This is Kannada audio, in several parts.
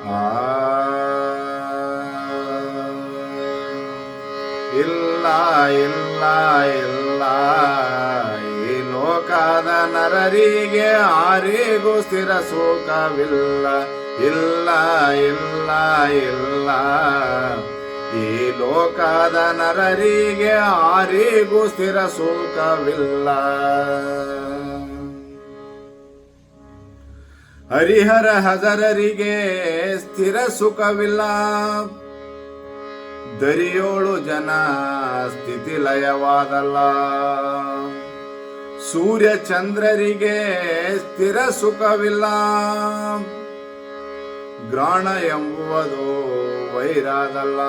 ಆ ಇಲ್ಲ ಇಲ್ಲ ಇಲ್ಲ ಈ ಲೋಕದ ನರರಿಗೆ ಆರಿಗೂ ಸ್ಥಿರ ಸುಖವಿಲ್ಲ. ಇಲ್ಲ ಇಲ್ಲ ಇಲ್ಲ ಈ ಲೋಕದ ನರರಿಗೆ ಆರಿಗೂ ಸ್ಥಿರ ಸುಖವಿಲ್ಲ. ಹರಿಹರ ಹಜರರಿಗೆ ಸ್ಥಿರ ಸುಖವಿಲ್ಲ. ದರಿಯೋಳು ಜನ ಸ್ಥಿತಿ ಲಯವಾದಲ್ಲ. ಸೂರ್ಯ ಚಂದ್ರರಿಗೆ ಸ್ಥಿರ ಸುಖವಿಲ್ಲ. ಗ್ರಹಣ ಎಂಬುವುದು ವೈರಾದಲ್ಲ.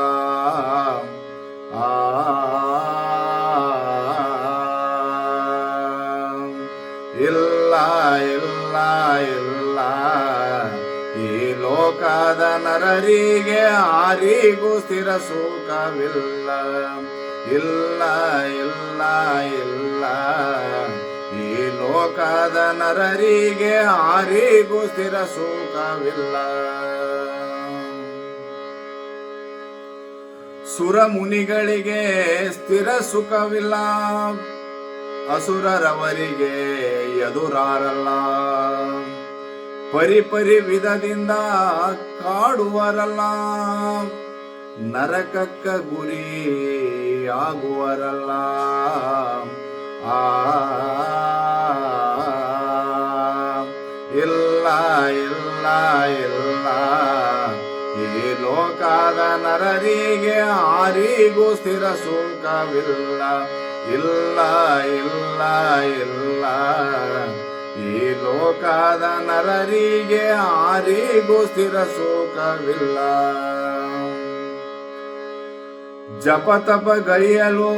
ಇಲ್ಲ ಇಲ್ಲ ಇಲ್ಲ ಈ ಲೋಕದ ನರರಿಗೆ ಆರಿಗೂ ಸ್ಥಿರ ಸುಖವಿಲ್ಲ. ಇಲ್ಲ ಇಲ್ಲ ಇಲ್ಲ ಈ ಲೋಕದ ನರರಿಗೆ ಆರಿಗೂ ಸ್ಥಿರ ಸುಖವಿಲ್ಲ. ಸುರ ಮುನಿಗಳಿಗೆ ಸ್ಥಿರ ಸುಖವಿಲ್ಲ. ಅಸುರರವರಿಗೆ ಎದುರಾರಲ್ಲ. ಪರಿಪರಿ ವಿಧದಿಂದ ಕಾಡುವರಲ್ಲ. ನರಕಕ್ಕ ಗುರಿ ಆಗುವರಲ್ಲ. ಇಲ್ಲ ಇಲ್ಲ ಇಲ್ಲ ಈ ಲೋಕದ ನರರಿಗೆ ಆರಿಗೂ ಸ್ಥಿರ ಸುಖವಿಲ್ಲ. ಇಲ್ಲ ಇಲ್ಲ ಇಲ್ಲ ಈ ಲೋಕದ ನರರಿಗೆ ಆರಿಗೂ ಸ್ಥಿರ ಸುಖವಿಲ್ಲ. ಜಪ ತಪ ಗೈಯಲು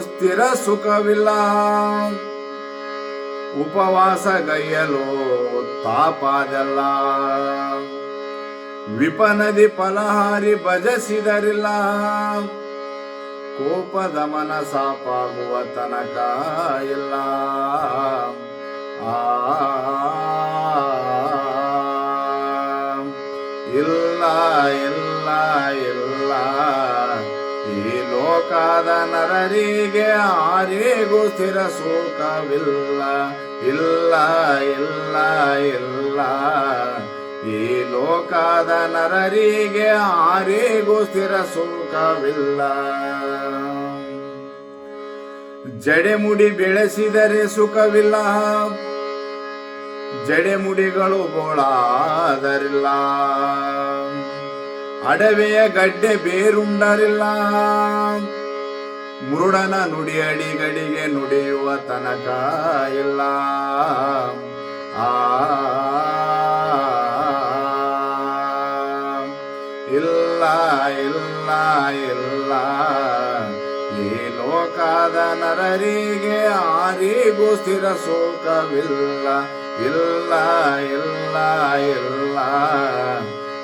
ಸ್ಥಿರ ಸುಖವಿಲ್ಲ. ಉಪವಾಸ ಗೈಯಲು ತಾಪಾದಲ್ಲ. ವಿಪನದಿ ಫಲಹಾರಿ ಭಜಿಸಿದರಿಲ್ಲ. ಕೋಪದ ಮನಸಾಪಾಗುವ ತನಕ ಇಲ್ಲ. ಇಲ್ಲ ಇಲ್ಲ ಇಲ್ಲ ಈ ಲೋಕದ ನರರಿಗೆ ಆರಿಗೂ ಸ್ಥಿರ ಸುಖವಿಲ್ಲ. ಇಲ್ಲ ಇಲ್ಲ ಇಲ್ಲ ಈ ಲೋಕದ ನರರಿಗೆ ಆರಿಗೂ ಸ್ಥಿರ ಸುಖವಿಲ್ಲ. ಜಡೆಮುಡಿ ಬೆಳೆಸಿದರೆ ಸುಖವಿಲ್ಲ. ಜಡೆಮುಡಿಗಳು ಬೋಳಾದರಿಲ್ಲ. ಅಡವೆಯ ಗಡ್ಡೆ ಬೇರುಂಡರಿಲ್ಲ. ಮುರುಡನ ನುಡಿಯಡಿಗಡಿಗೆ ನುಡಿಯುವ ತನಕ ಇಲ್ಲ. ಇಲ್ಲ ಇಲ್ಲ ಇಲ್ಲ ಈ ಲೋಕದ ನರರಿಗೆ ಆರಿಗೂ ಸ್ಥಿರ ಸುಖವಿಲ್ಲ. ಇಲ್ಲ ಇಲ್ಲ ಇಲ್ಲ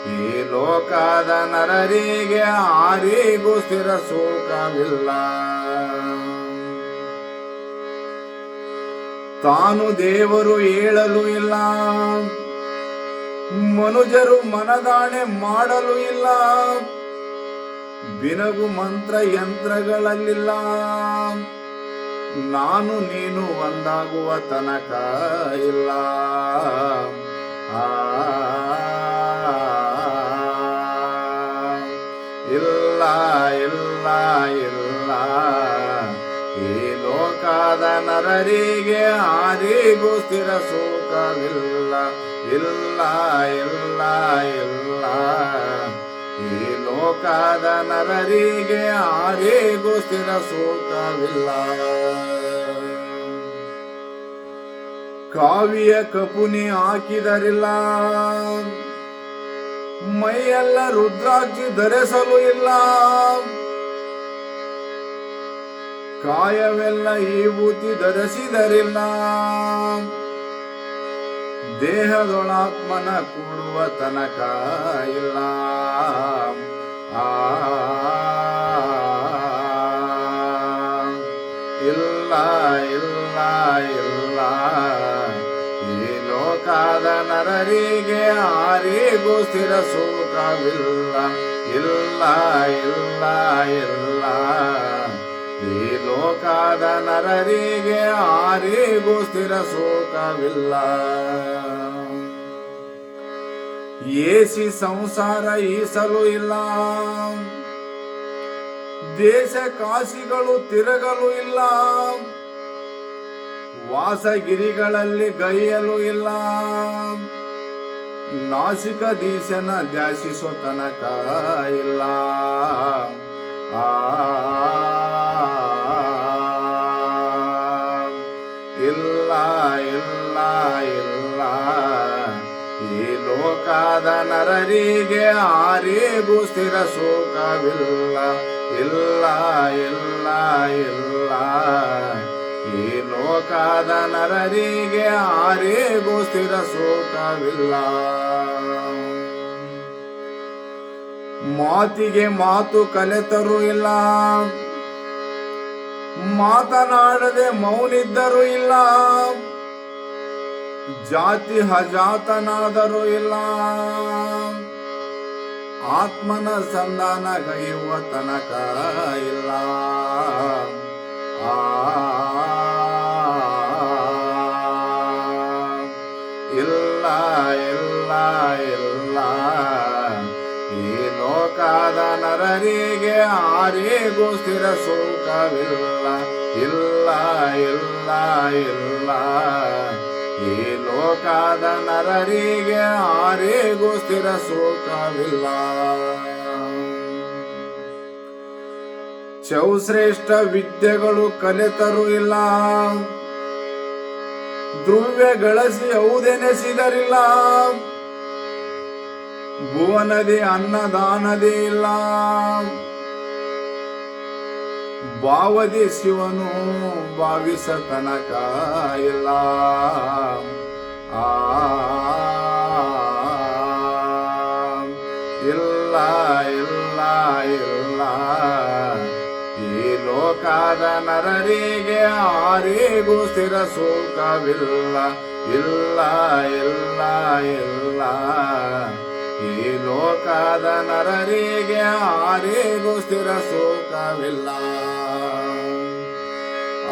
ಈ ಲೋಕದ ನರರಿಗೆ ಆರಿಗೂ ಸ್ಥಿರ ಸುಖವಿಲ್ಲ. ತಾನು ದೇವರು ಹೇಳಲು ಇಲ್ಲ. ಮನುಜರು ಮನದಾಣೆ ಮಾಡಲು ಇಲ್ಲ. ಬಿನಗು ಮಂತ್ರ ಯಂತ್ರಗಳಲ್ಲಿಲ್ಲ. ನಾನು ನೀನು ಒಂದಾಗುವ ತನಕ ಇಲ್ಲ. ಇಲ್ಲ ಇಲ್ಲ ಇಲ್ಲ ಈ ಲೋಕದ ನರರಿಗೆ ಆರಿಗೂ ಸ್ಥಿರ ಸುಖವಿಲ್ಲ. ಇಲ್ಲ ಇಲ್ಲ ಇಲ್ಲ ಈ ಲೋಕದ ನರರಿಗೆ ಆರಿಗೂ ಸ್ಥಿರ ಸುಖವಿಲ್ಲ. ಕಾವಿಯ ಕಪುನಿ ಹಾಕಿದರಿಲ್ಲ. ಮೈಯೆಲ್ಲ ರುದ್ರಾಕ್ಷಿ ಧರಿಸಲು ಇಲ್ಲ. ಕಾಯವೆಲ್ಲ ವಿಭೂತಿ ಧರಿಸಿದರಿಲ್ಲ. ದೇಹದೊಳಾತ್ಮನ ಕೂಡುವ ತನಕ ಇಲ್ಲ. ಇಲ್ಲ ಇಲ್ಲ ಇಲ್ಲ ಈ ಲೋಕದ ನರರಿಗೆ ಆರಿಗೂ ಸ್ಥಿರ ಸುಖ ಸುಖವಿಲ್ಲ, ಇಲ್ಲ ಇಲ್ಲ ಇಲ್ಲ. ಈ ಲೋಕದ ನರರಿಗೆ ಆರಿಗೂ ಸ್ಥಿರ ಸುಖವಿಲ್ಲ. ಏಸಿ ಸಂಸಾರ ಈಸಲು ಇಲ್ಲ, ದೇಶ ಕಾಶಿಗಳು ತಿರುಗಲು ಇಲ್ಲ, ವಾಸಗಿರಿಗಳಲ್ಲಿ ಗೈಯಲು ಇಲ್ಲ, ನಾಸಿಕ ದೀಶನ ಧ್ಯಾಸಿಸೋ ತನಕ ಇಲ್ಲ. ಇಲ್ಲ ಇಲ್ಲ ಇಲ್ಲ. ಈ ಲೋಕದ ನರರಿಗೆ ಆರಿಗೂ ಸ್ಥಿರ ಸುಖವಿಲ್ಲ, ಇಲ್ಲ ಇಲ್ಲ ಇಲ್ಲ. ಈ ಲೋಕದ ನರರಿಗೆ ಆರಿಗೂ ಸ್ಥಿರ ಸುಖವಿಲ್ಲ. ಮಾತಿಗೆ ಮಾತು ಕಲೆತರೂ ಇಲ್ಲ, ಮಾತನಾಡದೆ ಮೌನಿದ್ದರೂ ಇಲ್ಲ, ಜಾತಿ ಹಜಾತನಾದರೂ ಇಲ್ಲ, ಆತ್ಮನ ಸಂಧಾನ ಗೈಯುವ ತನಕ ಇಲ್ಲ. ಇಲ್ಲ ಇಲ್ಲ ಇಲ್ಲ. ಈ ಲೋಕದ ನರರಿಗೆ ಆರಿಗೂ ಸ್ಥಿರ ಸುಖವಿಲ್ಲ, ಇಲ್ಲ ಇಲ್ಲ ಇಲ್ಲ. ಈ ಲೋಕದ ನರರಿಗೆ ಆರಿಗೂ ಸ್ಥಿರ ಸುಖವಿಲ್ಲ. ಚೌಶ್ರೇಷ್ಠ ವಿದ್ಯೆಗಳು ಕಲಿತರೂ ಇಲ್ಲ, ದ್ರವ್ಯ ಗಳಿಸಿ ಔದೆನೆಸಿದರಿಲ್ಲ, ಭುವನದಿ ಅನ್ನದಾನದೇ ಇಲ್ಲ, ಭಾವದಿ ಶಿವನು ಭಾವಿಸ ತನಕ ಇಲ್ಲ. ಇಲ್ಲ ಇಲ್ಲ ಇಲ್ಲ. ಈ ಲೋಕದ ನರರಿಗೆ ಆರಿಗೂ ಸ್ಥಿರ ಸುಖವಿಲ್ಲ, ಇಲ್ಲ ಇಲ್ಲ ಇಲ್ಲ. ಈ ಲೋಕದ ನರರಿಗೆ ಆರಿಗೂ ಸ್ಥಿರ ಸುಖವಿಲ್ಲ.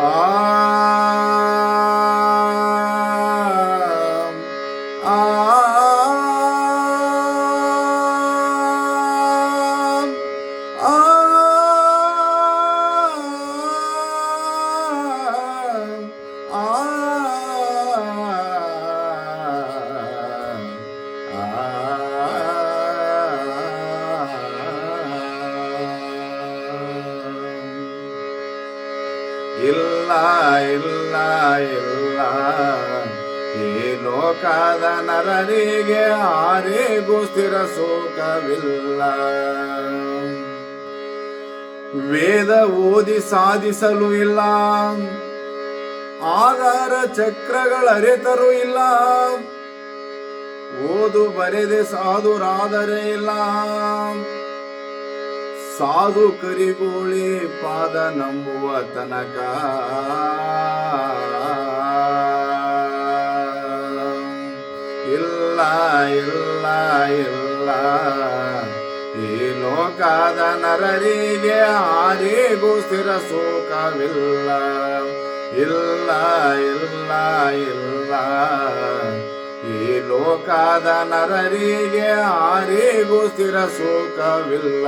ಆ ಇಲ್ಲ ಇಲ್ಲ ಇಲ್ಲ. ಈ ಲೋಕದ ನರರಿಗೆ ಆರಿಗೂ ಸ್ಥಿರ ಸುಖವಿಲ್ಲ. ವೇದ ಓದಿ ಸಾಧಿಸಲು ಇಲ್ಲ, ಆಧಾರ ಚಕ್ರಗಳರಿತರೂ ಇಲ್ಲ, ಓದು ಬರೆದೆ ಸಾಧುರಾದರೆ ಇಲ್ಲ, ಸಾಧು ಕರಿಗೋಳಿ ಪಾದ ನಂಬುವ ತನಕ ಇಲ್ಲ ಇಲ್ಲ ಇಲ್ಲ. ಈ ಲೋಕದ ನರರಿಗೆ ಆರಿಗೂ ಸ್ಥಿರ ಸುಖವಿಲ್ಲ, ಇಲ್ಲ ಇಲ್ಲ ಇಲ್ಲ. ಈ ಲೋಕದ ನರರಿಗೆ ಆರಿಗೂ ಸ್ಥಿರ ಸುಖವಿಲ್ಲ.